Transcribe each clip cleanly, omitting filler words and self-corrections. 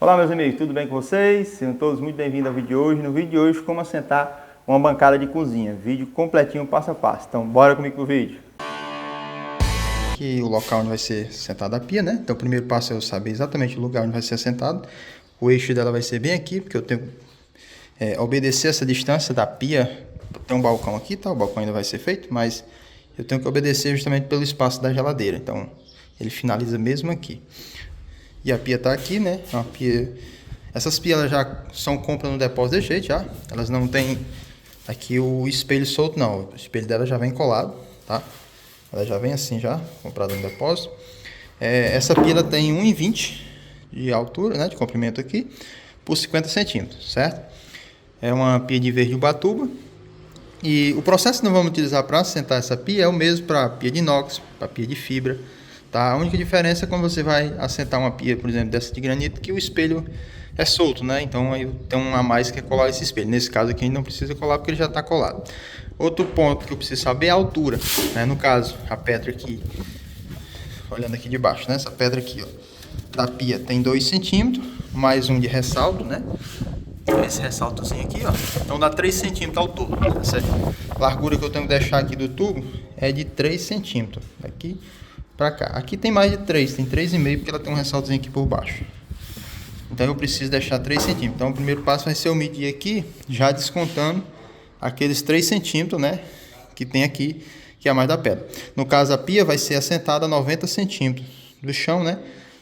Olá meus amigos, tudo bem com vocês? Sejam todos muito bem-vindos ao vídeo de hoje. No vídeo de hoje, como assentar uma bancada de cozinha. Vídeo completinho, passo a passo. Então bora comigo pro vídeo. Aqui o local onde vai ser sentada a pia, né? Então o primeiro passo é eu saber exatamente o lugar onde vai ser assentado. O eixo dela vai ser bem aqui, porque eu tenho que obedecer essa distância da pia. Tem um balcão aqui, tá? O balcão ainda vai ser feito, mas eu tenho que obedecer justamente pelo espaço da geladeira. Então ele finaliza mesmo aqui. E a pia tá aqui, né? Uma pia... Essas pias elas já são compras no depósito desse jeito, já. Elas não tem aqui o espelho solto, não. O espelho dela já vem colado, tá? Ela já vem assim, já, comprada no depósito. Essa pia ela tem 1,20 de altura, né? De comprimento aqui, por 50 centímetros, certo? É uma pia de verde Ubatuba. E o processo que nós vamos utilizar para assentar essa pia é o mesmo para pia de inox, para pia de fibra. Tá? A única diferença é quando você vai assentar uma pia, por exemplo, dessa de granito, que o espelho é solto, né? Então aí tem um a mais que é colar esse espelho. Nesse caso aqui a gente não precisa colar porque ele já está colado. Outro ponto que eu preciso saber é a altura, né? No caso, a pedra aqui, olhando aqui de baixo, né? Essa pedra aqui, ó, da pia tem 2 centímetros, mais um de ressalto, né? Esse ressaltozinho aqui, ó. Então dá 3 centímetros ao todo. Essa largura que eu tenho que deixar aqui do tubo é de 3 centímetros. Daqui pra cá. Aqui tem mais de 3, tem 3,5 porque ela tem um ressaltozinho aqui por baixo. Então eu preciso deixar 3 centímetros. Então o primeiro passo vai ser eu medir aqui, já descontando aqueles 3 centímetros, né? Que tem aqui, que é a mais da pedra. No caso a pia vai ser assentada a 90 centímetros do chão, né?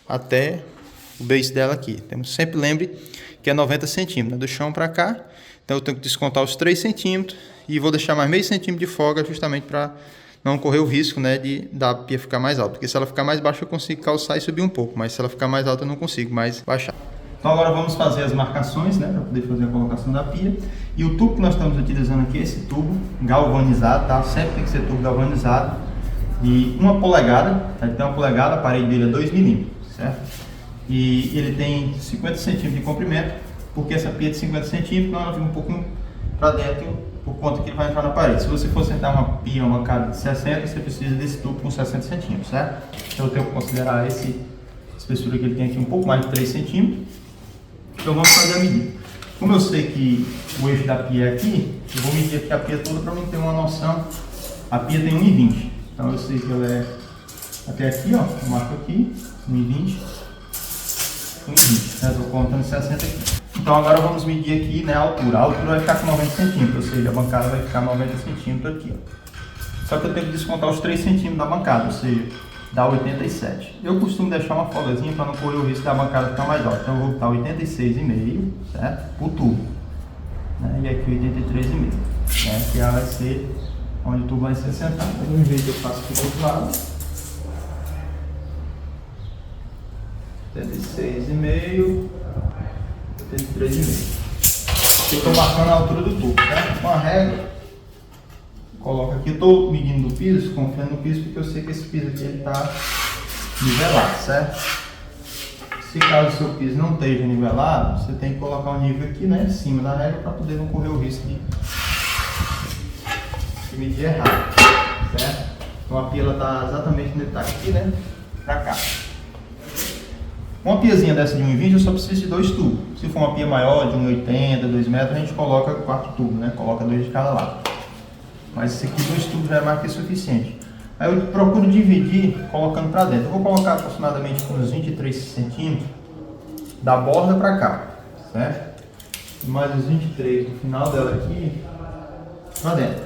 Até o base dela aqui. Sempre lembre que é 90 centímetros, né? Do chão pra cá. Então eu tenho que descontar os 3 centímetros e vou deixar mais meio centímetro de folga justamente para não correr o risco, né, da pia ficar mais alta. Porque se ela ficar mais baixa eu consigo calçar e subir um pouco, mas se ela ficar mais alta eu não consigo mais baixar. Então agora vamos fazer as marcações, né, para poder fazer a colocação da pia. E o tubo que nós estamos utilizando aqui é esse tubo galvanizado, tá? Sempre tem que ser tubo galvanizado. De 1 polegada, tá? Ele tem 1 polegada, a parede dele é 2 milímetros, certo? E ele tem 50 centímetros de comprimento, porque essa pia é de 50 centímetros, então ela fica um pouquinho para dentro, por conta que ele vai entrar na parede. Se você for sentar uma pia, uma bancada de 60, você precisa desse tubo com 60 centímetros, certo? Então eu tenho que considerar essa espessura que ele tem aqui um pouco mais de 3 centímetros. Então vamos fazer a medida. Como eu sei que o eixo da pia é aqui, eu vou medir aqui a pia toda para mim ter uma noção. A pia tem 1,20. Então eu sei que ela é até aqui, ó. Eu marco aqui, 1,20. 1,20, né? Estou contando 60 aqui. Então agora vamos medir aqui, né, a altura. A altura vai ficar com 90 centímetros, ou seja, a bancada vai ficar 90 centímetros aqui, ó. Só que eu tenho que descontar os 3 centímetros da bancada, ou seja, dá 87. Eu costumo deixar uma folgazinha para não correr o risco da bancada ficar mais alta. Então eu vou botar 86,5, certo? Por tubo. Né? E aqui 83,5, né? Que vai ser onde o tubo vai ser assentado. Então, em vez de eu faço aqui do outro lado, 86,5. 83,5. Eu estou marcando a altura do tubo, certo? Com a régua, coloco aqui. Eu estou medindo o piso, confiando no piso, porque eu sei que esse piso aqui está nivelado, certo? Se caso o seu piso não esteja nivelado, você tem que colocar um nível aqui, né, em cima da régua, para poder não correr o risco de medir errado, certo? Então a pia está exatamente onde está aqui, né, para cá. Uma piazinha dessa de 1,20 eu só preciso de 2 tubos. Se for uma pia maior, de 1,80, 2 metros, a gente coloca 4 tubos, né? Coloca 2 de cada lado. Mas esse aqui, 2 tubos já é mais que suficiente. Aí eu procuro dividir colocando para dentro. Eu vou colocar aproximadamente uns 23 centímetros da borda para cá, certo? E mais os 23 no final dela aqui para dentro.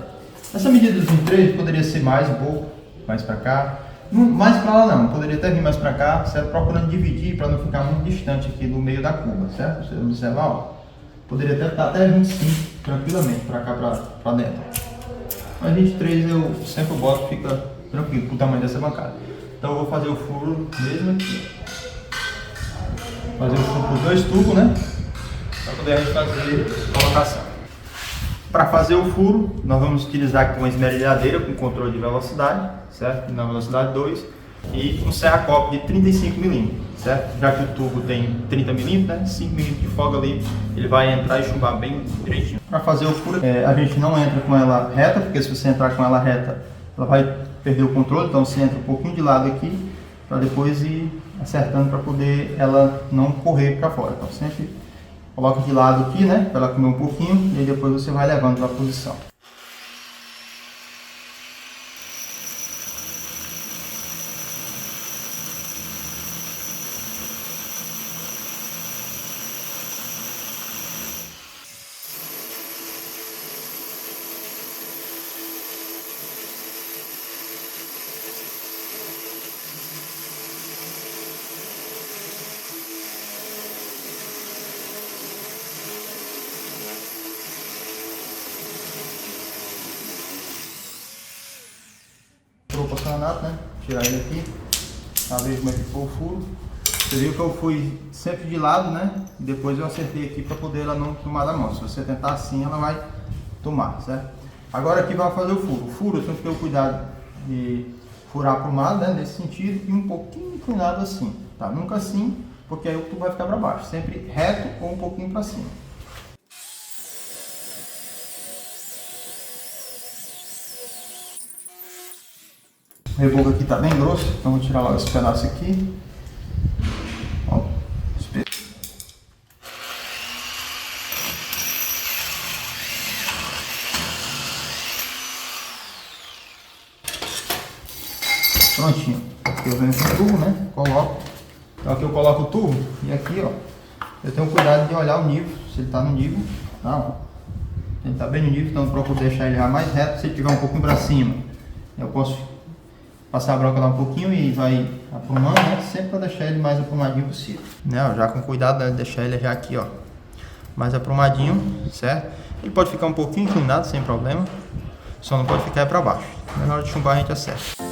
Essa medida dos 23 poderia ser mais um pouco, mais para cá. Mais para lá não, poderia até vir mais para cá, certo? Procurando dividir para não ficar muito distante aqui do meio da curva, certo? Você observar, ó, poderia até estar até 25 tranquilamente para cá, para dentro. Mas 23 eu sempre boto, fica tranquilo pro tamanho dessa bancada. Então eu vou fazer o furo mesmo aqui. Fazer o furo por 2 tubos, né? Para poder a gente fazer a colocação. Para fazer o furo, nós vamos utilizar aqui uma esmerilhadeira com controle de velocidade, certo? Na velocidade 2 e um serra-copo de 35 mm, certo? Já que o tubo tem 30 mm, né? 5 mm de folga ali, ele vai entrar e chumbar bem direitinho. Para fazer o furo, a gente não entra com ela reta, porque se você entrar com ela reta, ela vai perder o controle, então você entra um pouquinho de lado aqui, para depois ir acertando para poder ela não correr para fora. Então sempre coloque de lado aqui, né, para ela comer um pouquinho e aí depois você vai levando para a posição. O porcelanato, né? Tirar ele aqui, pra ver como é que ficou o furo. Você viu que eu fui sempre de lado, né? E depois eu acertei aqui para poder ela não tomar da mão. Se você tentar assim, ela vai tomar, certo? Agora aqui vai fazer o furo. O furo eu tenho que ter o cuidado de furar para o lado, né? Nesse sentido, e um pouquinho inclinado assim, tá? Nunca assim, porque aí o tubo vai ficar para baixo. Sempre reto ou um pouquinho para cima. O reboco aqui tá bem grosso, então vou tirar logo esse pedaço aqui. Ó, prontinho. Aqui eu venho com o tubo, né? Coloco. Então aqui eu coloco o tubo e aqui, ó, eu tenho cuidado de olhar o nível, se ele tá no nível, tá? Ó. Ele tá bem no nível, então eu procuro deixar ele já mais reto. Se ele tiver um pouquinho para cima, eu posso passar a broca lá um pouquinho e vai aprumando, né? Sempre para deixar ele mais aprumadinho possível, né? Já com cuidado, né? Deixar ele já aqui, ó, mais aprumadinho, certo? Ele pode ficar um pouquinho inclinado sem problema, só não pode ficar para baixo. Na hora de chumbar a gente acerta.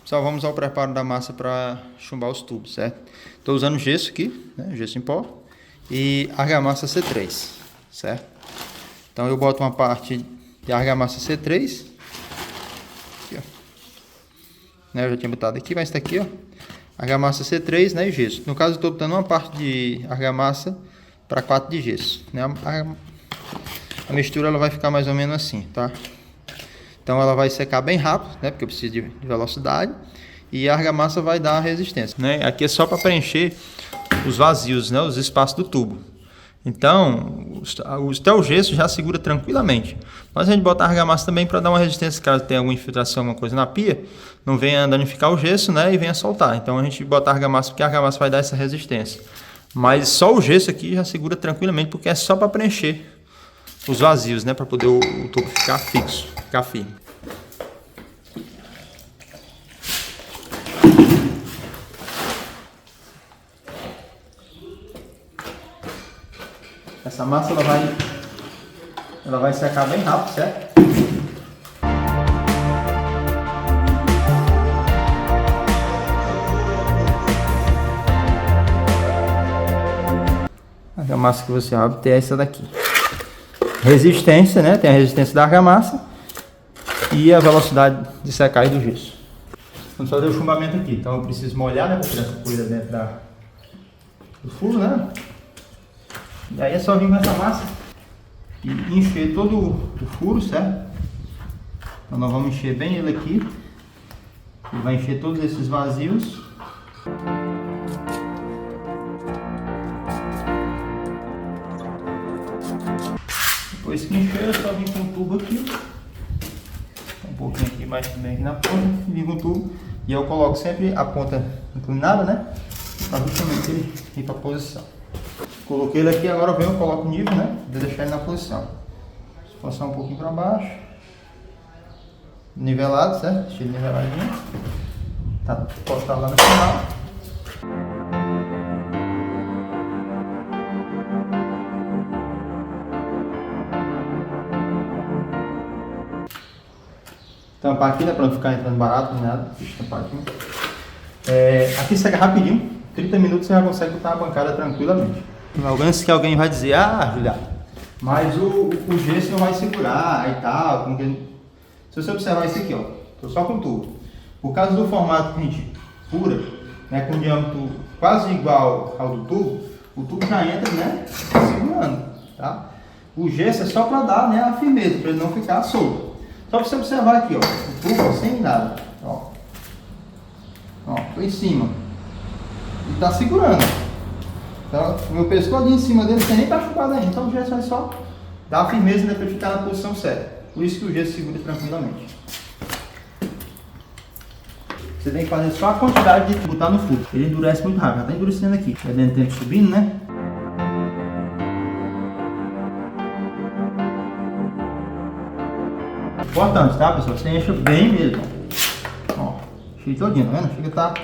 Pessoal, vamos ao preparo da massa para chumbar os tubos, certo? Estou usando gesso aqui, né? Gesso em pó e argamassa C3, certo? Então eu boto uma parte de argamassa C3, aqui, ó, né? Eu já tinha botado aqui, mas está aqui, ó, argamassa C3, né? E gesso. No caso eu estou botando uma parte de argamassa para 4 de gesso, né? A mistura ela vai ficar mais ou menos assim, tá? Então ela vai secar bem rápido, né? Porque eu preciso de velocidade. E a argamassa vai dar resistência, né? Aqui é só para preencher os vazios, né? Os espaços do tubo. Então, até o gesso já segura tranquilamente. Mas a gente bota a argamassa também para dar uma resistência, caso tenha alguma infiltração, alguma coisa na pia, não venha danificar o gesso, né? E venha soltar. Então a gente bota a argamassa porque a argamassa vai dar essa resistência. Mas só o gesso aqui já segura tranquilamente, porque é só para preencher os vazios, né? Para poder o tubo ficar fixo, ficar firme. Essa massa ela vai secar bem rápido, certo? A argamassa que você vai obter é essa daqui. Resistência, né? Tem a resistência da argamassa e a velocidade de secar do gesso. Vamos fazer o chumbamento aqui. Então eu preciso molhar, né? Para tirar essa poeira dentro do furo, né? E aí é só vir com essa massa e encher todo o furo, certo? Então nós vamos encher bem ele aqui. Ele vai encher todos esses vazios. Depois que encher, é só vir com o tubo aqui. Um pouquinho aqui mais também aqui na ponta. Vir com o tubo. E eu coloco sempre a ponta inclinada, né? Para justamente ele ir para a posição. Coloquei ele aqui, agora eu venho, coloco o nível, né? Vou deixar ele na posição. Passar um pouquinho para baixo. Nivelado, certo? Deixa ele niveladinho. Tá postado lá no final. Tampar aqui, né? Para não ficar entrando barato nem nada. Deixa eu tampar aqui. Aqui seca rapidinho, 30 minutos você já consegue botar a bancada tranquilamente. Antes que alguém vai dizer, Juliano, mas o gesso não vai segurar e tal. Se você observar isso aqui, ó, tô só com tubo. Por causa do formato que a gente fura, né, com um diâmetro quase igual ao do tubo, o tubo já entra, né, segurando, tá? O gesso é só para dar, né, a firmeza, para ele não ficar solto. Só para você observar aqui, ó, o tubo sem nada, ó, tô em cima e tá segurando. Então, o meu peso todo em cima dele sem nem tá chupado ainda. Então o gesso vai só dar a firmeza, né, para ficar na posição certa. Por isso que o gesso segura tranquilamente. Você tem que fazer só a quantidade de botar no fogo. Ele endurece muito rápido, já tá endurecendo aqui. Vai dando tempo subindo, né? Importante, tá, pessoal? Você enche bem mesmo. Ó, cheio todinho, tá vendo? Chega tá.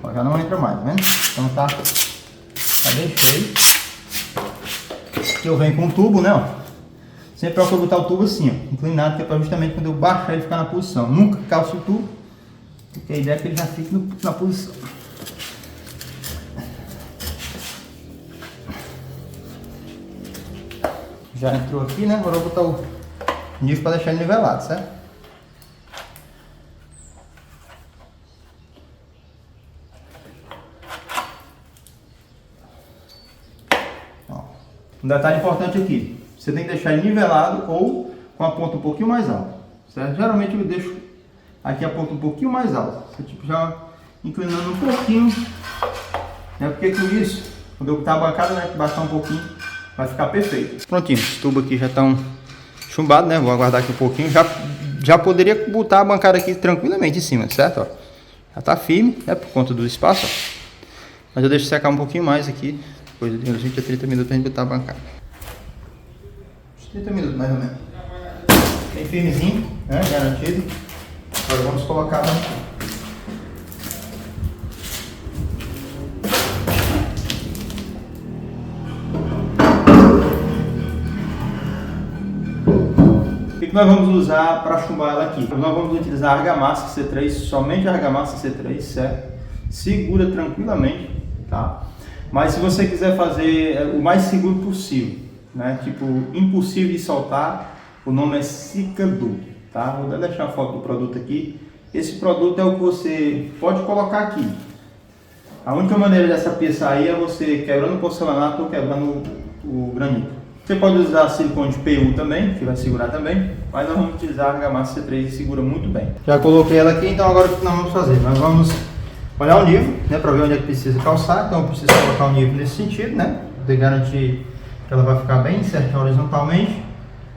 Ó, já não entra mais, tá vendo? Então tá bem cheio. Aqui eu venho com o tubo, né? Ó. Sempre procuro botar o tubo assim, ó, inclinado, que é para justamente quando eu baixar ele ficar na posição. Nunca calço o tubo, porque a ideia é que ele já fique na posição. Já entrou aqui, né? Agora eu vou botar o nível para deixar ele nivelado, certo? Ó. Um detalhe importante aqui, você tem que deixar ele nivelado ou com a ponta um pouquinho mais alta, certo? Geralmente eu deixo aqui a ponta um pouquinho mais alta, você tipo já inclinando um pouquinho, né? Porque com isso, quando eu botar a bancada, né, baixar um pouquinho, vai ficar perfeito. Prontinho, os tubos aqui já estão chumbados, né? Vou aguardar aqui um pouquinho, já poderia botar a bancada aqui tranquilamente em cima, certo? Ó, já tá firme, né, por conta do espaço, ó. Mas eu deixo secar um pouquinho mais aqui, depois de uns 20 a 30 minutos a gente botar a bancada. 30 minutos mais ou menos. Bem firmezinho, né? Garantido. Agora vamos colocar aqui. O que nós vamos usar para chumbar ela aqui? Nós vamos utilizar a argamassa C3, somente a argamassa C3, certo? Segura tranquilamente, tá? Mas se você quiser fazer o mais seguro possível, né? Tipo, impossível de soltar, o nome é Cicadu, tá? Vou deixar a foto do produto aqui. Esse produto é o que você pode colocar aqui. A única maneira dessa peça sair é você quebrando o porcelanato ou quebrando o granito. Você pode usar silicone de PU também, que vai segurar também, mas nós vamos utilizar a argamassa C3 e segura muito bem. Já coloquei ela aqui, então agora o que nós vamos fazer? Nós vamos olhar o nível, né, para ver onde é que precisa calçar. Então eu preciso colocar o nível nesse sentido, né, para garantir que ela vai ficar bem certinha horizontalmente,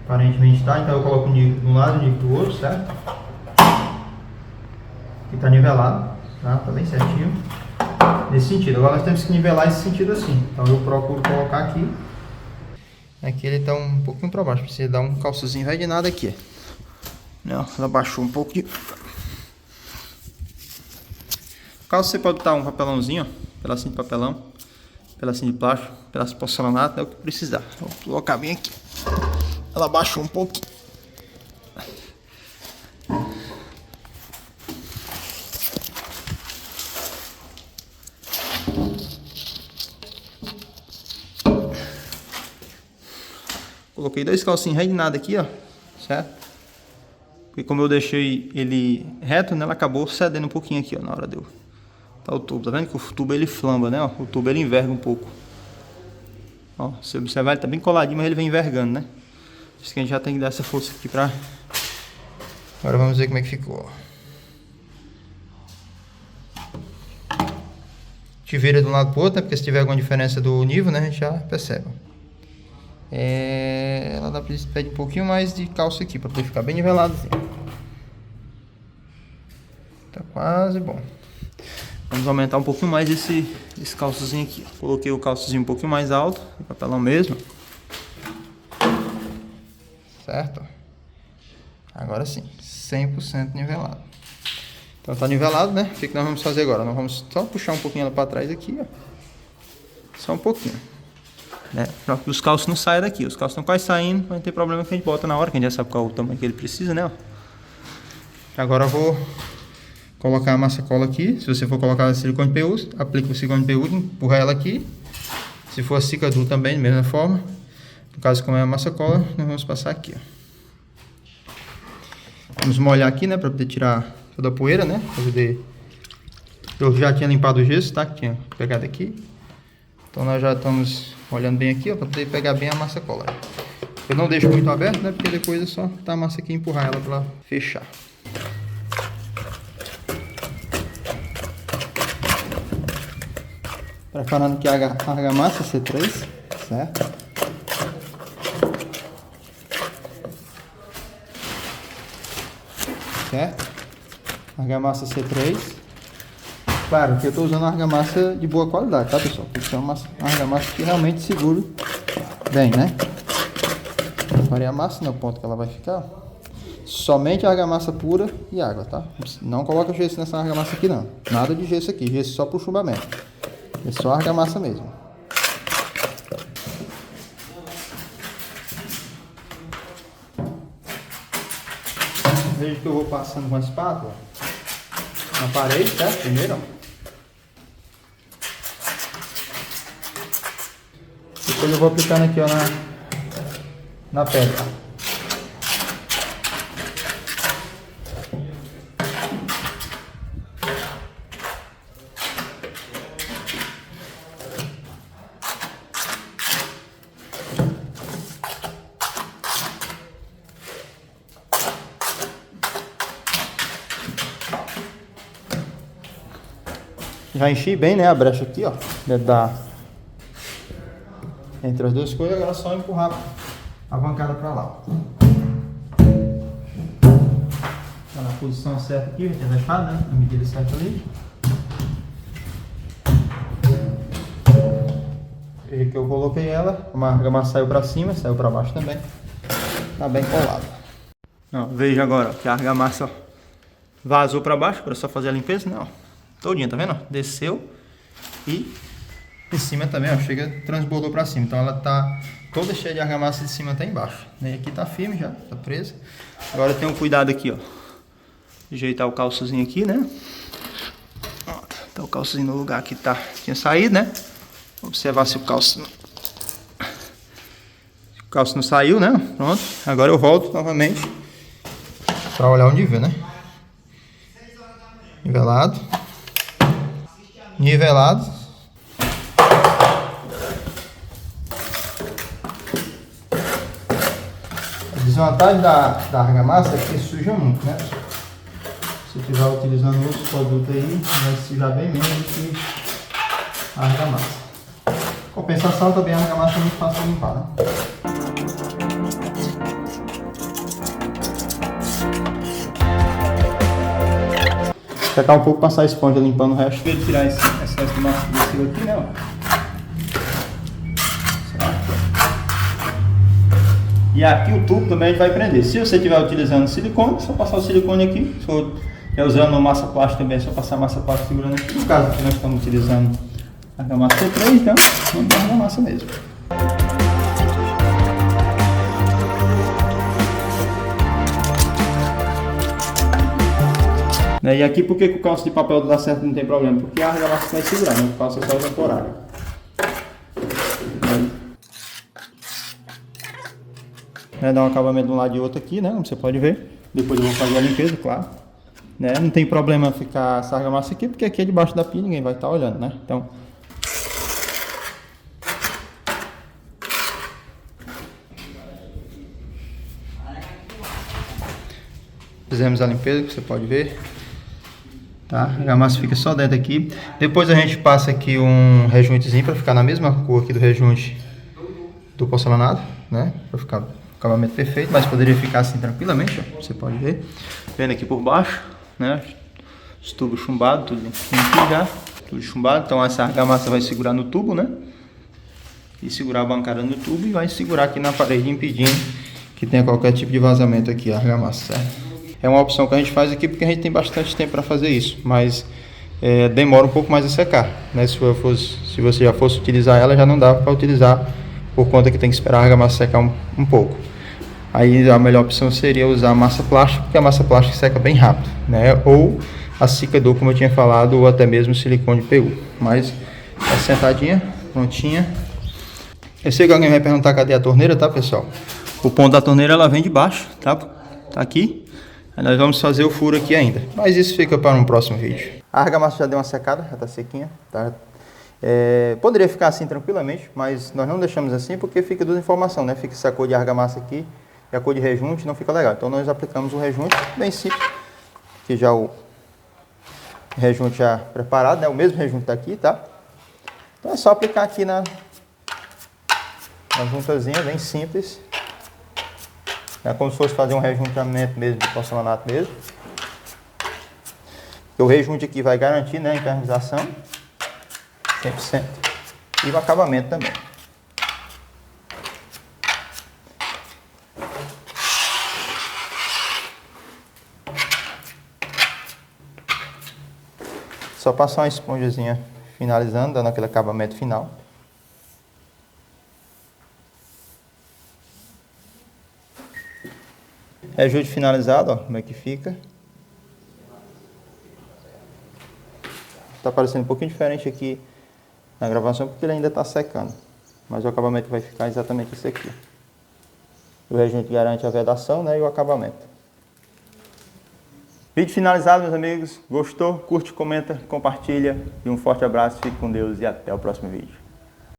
aparentemente tá. Então eu coloco o nível de um lado e o nível do outro, certo? Aqui tá nivelado, tá bem certinho, nesse sentido. Agora nós temos que nivelar esse sentido assim, então eu procuro colocar aqui. Aqui ele tá um pouquinho para baixo, precisa dar um calçozinho vai de nada aqui. Não, ela baixou um pouco de... Calço você pode botar um papelãozinho, ó, pedacinho de papelão, pedacinho de plástico, pedaço de porcelanato, é o que precisar. Vou colocar bem aqui. Ela baixou um pouquinho. Coloquei 2 calcinhos reinados aqui, ó, certo? Porque como eu deixei ele reto, né, ela acabou cedendo um pouquinho aqui, ó, na hora deu. Tá o tubo, tá vendo que o tubo ele flamba, né, ó? O tubo ele enverga um pouco. Ó, se observar, ele tá bem coladinho, mas ele vem envergando, né? Por isso que a gente já tem que dar essa força aqui pra... Agora vamos ver como é que ficou. A gente vira de um lado pro outro, né? Porque se tiver alguma diferença do nível, né, a gente já percebe. Ela dá pra pedir um pouquinho mais de calço aqui, pra poder ficar bem nivelado assim. Tá quase bom. Vamos aumentar um pouquinho mais esse calçozinho aqui. Coloquei o calçozinho um pouquinho mais alto, papelão mesmo. Certo? Agora sim, 100% nivelado. Então tá nivelado, né? O que nós vamos fazer agora? Nós vamos só puxar um pouquinho ela para trás aqui, ó. Só um pouquinho, né? Para que os calços não saiam daqui. Os calços estão quase saindo, não tem problema que a gente bota na hora, que a gente já sabe qual é o tamanho que ele precisa, né? Ó. Agora eu vou colocar a massa cola aqui. Se você for colocar silicone PU, aplica o silicone PU, empurra ela aqui. Se for a Cicadu também, da mesma forma. No caso, como é a massa cola, nós vamos passar aqui, ó. Vamos molhar aqui, né, para poder tirar toda a poeira, né, para poder... Eu já tinha limpado o gesso, tá, que tinha pegado aqui. Então nós já estamos molhando bem aqui, ó, para poder pegar bem a massa cola. Eu não deixo muito aberto, né, porque depois é só botar a massa aqui e empurrar ela para fechar. Preparando aqui a argamassa C3, certo? Certo? Argamassa C3. Claro que eu estou usando uma argamassa de boa qualidade, tá, pessoal? Porque é uma argamassa que realmente segura bem, né? Preparei a massa, no ponto que ela vai ficar. Somente argamassa pura e água, tá? Não coloca gesso nessa argamassa aqui, não. Nada de gesso aqui, gesso só para o chumbamento. É só argamassa mesmo. Veja que eu vou passando com a espátula na parede, certo? Primeiro, ó. Depois eu vou aplicando aqui, ó, na pedra. Já enchi bem, né, a brecha aqui, ó, entre as duas coisas. Agora é só empurrar a bancada para lá. Tá na posição certa aqui, vai ter deixado, né, na medida certa ali. Veja que eu coloquei ela, a argamassa saiu para cima, saiu para baixo também. Tá bem colado. Ó, veja agora, ó, que a argamassa, ó, vazou para baixo, agora é só fazer a limpeza, né, ó. Todinha, tá vendo? Desceu e em cima também, ó, chega, transbordou pra cima. Então ela tá toda cheia de argamassa de cima até embaixo. E aqui tá firme já, tá presa. Agora eu tenho um cuidado aqui, ó. Ajeitar o calçozinho aqui, né? Ó, tá o calçozinho no lugar que tinha saído, né? Observar se o calço não saiu, né? Pronto. Agora eu volto novamente pra olhar o nível, né? Nivelado. Nivelado. A desvantagem da argamassa é que suja muito, né? Se estiver utilizando outros produtos aí, vai sujar bem menos do que a argamassa. Compensação também, a argamassa é muito fácil de limpar, né? Secar um pouco, passar a esponja limpando o resto. Vou tirar esse excesso de massa adesiva aqui, né? E aqui o tubo também a gente vai prender. Se você estiver utilizando silicone, só passar o silicone aqui. Se for usando massa plástica também, é só passar a massa plástica segurando aqui. No caso que nós estamos utilizando a argamassa C3, então vamos dar a argamassa mesmo. E aqui por que o calço de papel dá certo, não tem problema? Porque a argamassa vai segurar, né? O calço é só temporário. Dar um acabamento de um lado e outro aqui, né? Como você pode ver. Depois eu vou fazer a limpeza, claro. Né? Não tem problema ficar essa argamassa aqui, porque aqui é debaixo da pia, ninguém vai estar olhando, né? Então... fizemos a limpeza, que você pode ver. Tá? A argamassa fica só dentro aqui. Depois a gente passa aqui um rejuntezinho para ficar na mesma cor aqui do rejunte do porcelanato, né? Para ficar o acabamento perfeito, mas poderia ficar assim tranquilamente, ó. Você pode ver. Vendo aqui por baixo, né? Os tubos chumbados, tudo aqui já, tudo chumbado. Então essa argamassa vai segurar no tubo, né? E segurar a bancada no tubo e vai segurar aqui na parede, impedindo que tenha qualquer tipo de vazamento aqui, a argamassa, certo? É uma opção que a gente faz aqui porque a gente tem bastante tempo para fazer isso, mas demora um pouco mais a secar, né? Se você já fosse utilizar ela, já não dá para utilizar, por conta que tem que esperar a argamassa secar um pouco. Aí a melhor opção seria usar massa plástica, porque a massa plástica seca bem rápido, né? Ou assicador, como eu tinha falado, ou até mesmo silicone de PU. Mas tá sentadinha, prontinha. Eu sei que alguém vai perguntar cadê a torneira, tá, pessoal? O ponto da torneira ela vem de baixo, tá? Tá aqui. Aí nós vamos fazer o furo aqui ainda. Mas isso fica para um próximo vídeo. A argamassa já deu uma secada, já tá sequinha, tá? Poderia ficar assim tranquilamente, mas nós não deixamos assim porque fica duas informações, né? Fica essa cor de argamassa aqui e a cor de rejunte não fica legal. Então nós aplicamos o rejunte bem simples, que já o rejunte já preparado, né? O mesmo rejunte tá aqui, tá? Então é só aplicar aqui na juntazinha, bem simples. É como se fosse fazer um rejuntamento mesmo de porcelanato mesmo. O rejunte aqui vai garantir, né, a impermeabilização 100%. E o acabamento também. Só passar uma esponjazinha finalizando, dando aquele acabamento final. Rejunte finalizado, ó, como é que fica. Tá parecendo um pouquinho diferente aqui na gravação porque ele ainda está secando. Mas o acabamento vai ficar exatamente esse aqui. O rejunte garante a vedação, né, e o acabamento. Vídeo finalizado, meus amigos. Gostou? Curte, comenta, compartilha. E um forte abraço, fique com Deus e até o próximo vídeo.